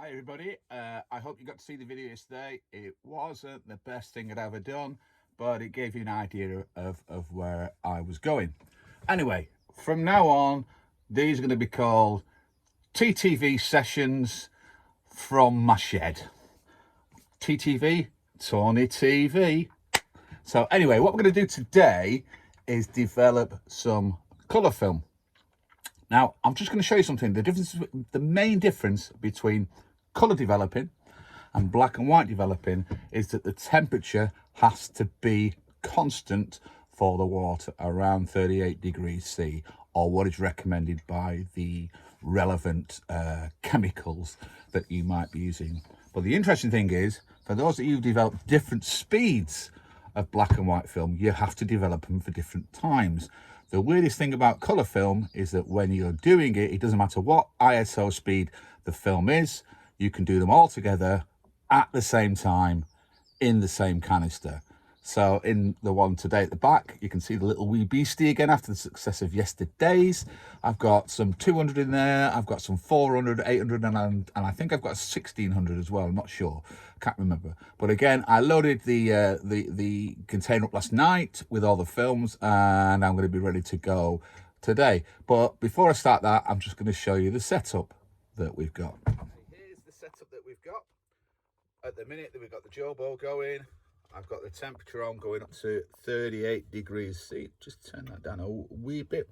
Hi everybody, I hope you got to see the video yesterday. It wasn't the best thing I'd ever done, but it gave you an idea of where I was going. Anyway, from now on, these are going to be called TTV sessions from my shed. TTV, Tawny TV. So anyway, what we're going to do today is develop some colour film. Now, I'm just going to show you something. The main difference between colour developing and black and white developing is that the temperature has to be constant for the water, around 38 degrees C, or what is recommended by the relevant chemicals that you might be using. But the interesting thing is, for those that you've developed different speeds of black and white film, you have to develop them for different times. The weirdest thing about colour film is that when you're doing it, it doesn't matter what ISO speed the film is, you can do them all together at the same time in the same canister. So in the one today at the back, you can see the little wee beastie again after the success of yesterday's. I've got some 200 in there, I've got some 400, 800, and I think I've got a 1600 as well. I'm not sure, can't remember. But again, I loaded the container up last night with all the films, and I'm going to be ready to go today. But before I start that, I'm just going to show you the setup that we've got. Here's the setup that we've got. At the minute that we've got the Jobo going, I've got the temperature on going up to 38 degrees C. Just turn that down a wee bit.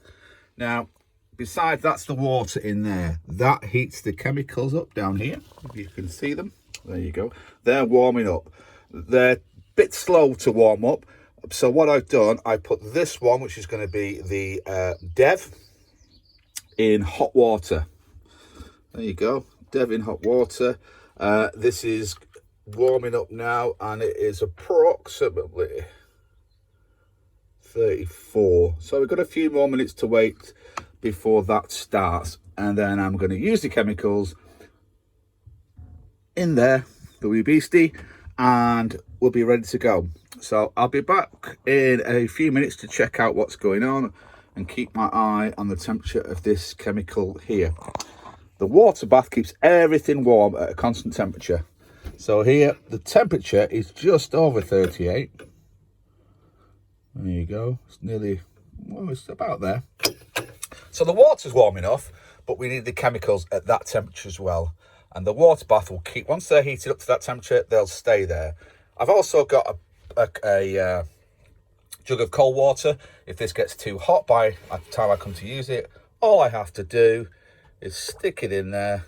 Now, besides that's the water in there. That heats the chemicals up down here. If you can see them. There you go. They're warming up. They're a bit slow to warm up. So what I've done, I put this one, which is going to be the Dev, in hot water. There you go. Dev in hot water. This is warming up now, and it is approximately 34. So we've got a few more minutes to wait before that starts, and then I'm going to use the chemicals in there, the wee beastie, and we'll be ready to go. So I'll be back in a few minutes to check out what's going on and keep my eye on the temperature of this chemical here. The water bath keeps everything warm at a constant temperature. So here, the temperature is just over 38. There you go. It's nearly, well, it's about there. So the water's warm enough, but we need the chemicals at that temperature as well. And the water bath will keep, once they're heated up to that temperature, they'll stay there. I've also got a jug of cold water. If this gets too hot by the time I come to use it, all I have to do is stick it in there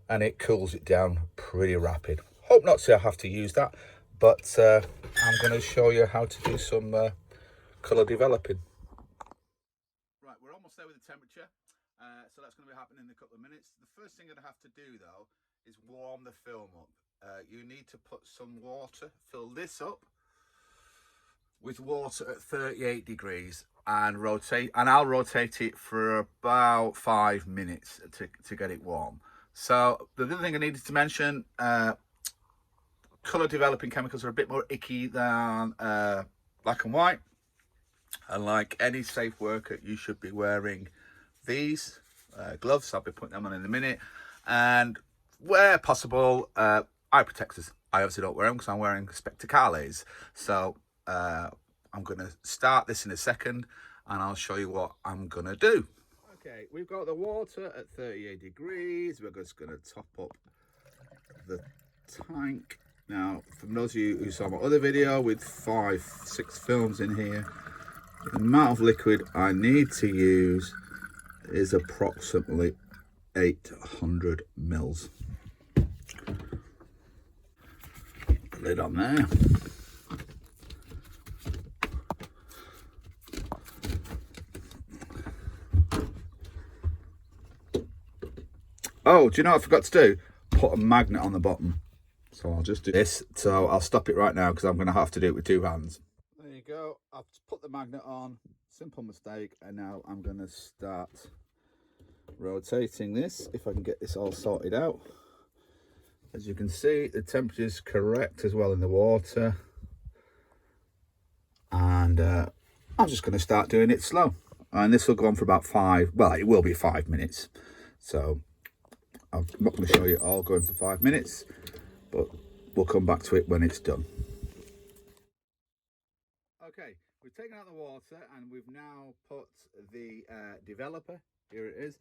and it cools it down pretty rapid. Hope not to have to use that, but I'm going to show you how to do some colour developing. Right, we're almost there with the temperature, so that's going to be happening in a couple of minutes. The first thing I'd have to do though is warm the film up. You need to put some water, fill this up with water at 38 degrees and rotate, and I'll rotate it for about 5 minutes to get it warm. So the other thing I needed to mention, colour developing chemicals are a bit more icky than black and white, and like any safe worker you should be wearing these gloves. I'll be putting them on in a minute, and where possible eye protectors. I obviously don't wear them because I'm wearing spectacles. So I'm going to start this in a second and I'll show you what I'm going to do. Okay, we've got the water at 38 degrees. We're just going to top up the tank. Now, for those of you who saw my other video with 5-6 films in here, the amount of liquid I need to use is approximately 800 mils. Lid on there. Oh, do you know what I forgot to do? Put a magnet on the bottom. So I'll just do this. So I'll stop it right now because I'm going to have to do it with 2 hands. There you go. I've put the magnet on. Simple mistake. And now I'm going to start rotating this, if I can get this all sorted out. As you can see, the temperature is correct as well in the water. And I'm just going to start doing it slow. And this will go on for about 5, well, it will be 5 minutes. So I'm not going to show you it all going for 5 minutes, but we'll come back to it when it's done. Okay, we've taken out the water and we've now put the developer, here it is,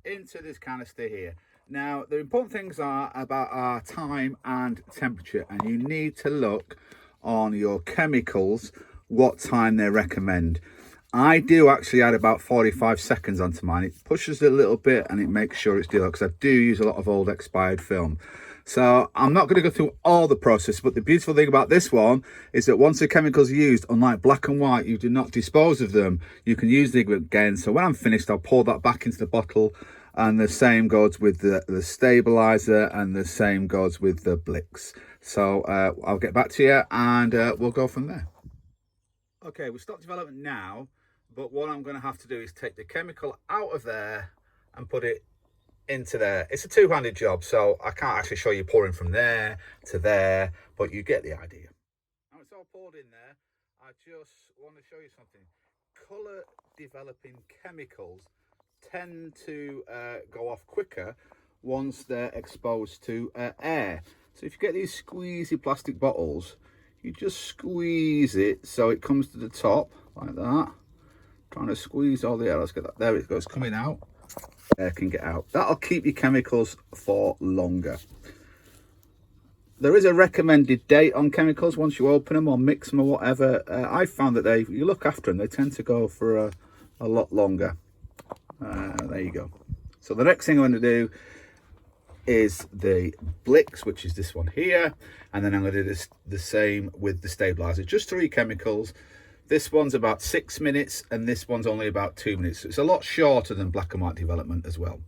into this canister here. Now, the important things are about our time and temperature, and you need to look on your chemicals what time they recommend. I do actually add about 45 seconds onto mine. It pushes it a little bit and it makes sure it's dealer, because I do use a lot of old expired film. So I'm not going to go through all the process, but the beautiful thing about this one is that once the chemicals are used, unlike black and white, you do not dispose of them. You can use them again. So when I'm finished, I'll pour that back into the bottle, and the same goes with the stabilizer, and the same goes with the Blix. So I'll get back to you and we'll go from there. Okay, we'll stop development now, but what I'm going to have to do is take the chemical out of there and put it into there. It's a two-handed job, so I can't actually show you pouring from there to there, but you get the idea. Now it's all poured in there, I just want to show you something. Colour developing chemicals tend to go off quicker once they're exposed to air. So if you get these squeezy plastic bottles, you just squeeze it so it comes to the top like that. Trying to squeeze all the air. Let's get that. There it goes, coming out. Air can get out. That'll keep your chemicals for longer. There is a recommended date on chemicals once you open them or mix them or whatever. I found that you look after them, they tend to go for a lot longer. There you go. So the next thing I'm going to do is the Blix, which is this one here, and then I'm going to do the same with the stabilizer. Just 3 chemicals. This one's about 6 minutes and this one's only about 2 minutes. So it's a lot shorter than black and white development as well.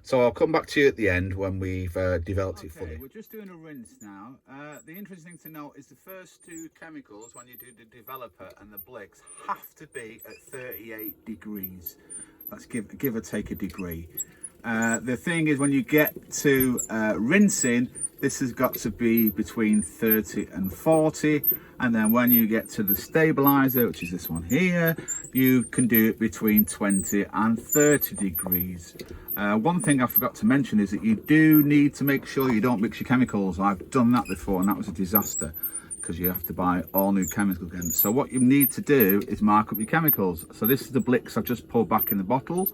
So I'll come back to you at the end when we've developed it fully. We're just doing a rinse now. The interesting thing to note is the first 2 chemicals, when you do the developer and the Blix, have to be at 38 degrees. That's give or take a degree. The thing is, when you get to rinsing, this has got to be between 30 and 40. And then when you get to the stabilizer, which is this one here, you can do it between 20 and 30 degrees. One thing I forgot to mention is that you do need to make sure you don't mix your chemicals. I've done that before and that was a disaster, because you have to buy all new chemicals again. So what you need to do is mark up your chemicals. So this is the Blix I've just poured back in the bottle.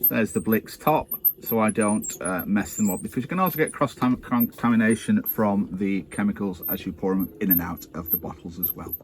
There's the Blix top, so I don't mess them up, because you can also get cross-contamination from the chemicals as you pour them in and out of the bottles as well.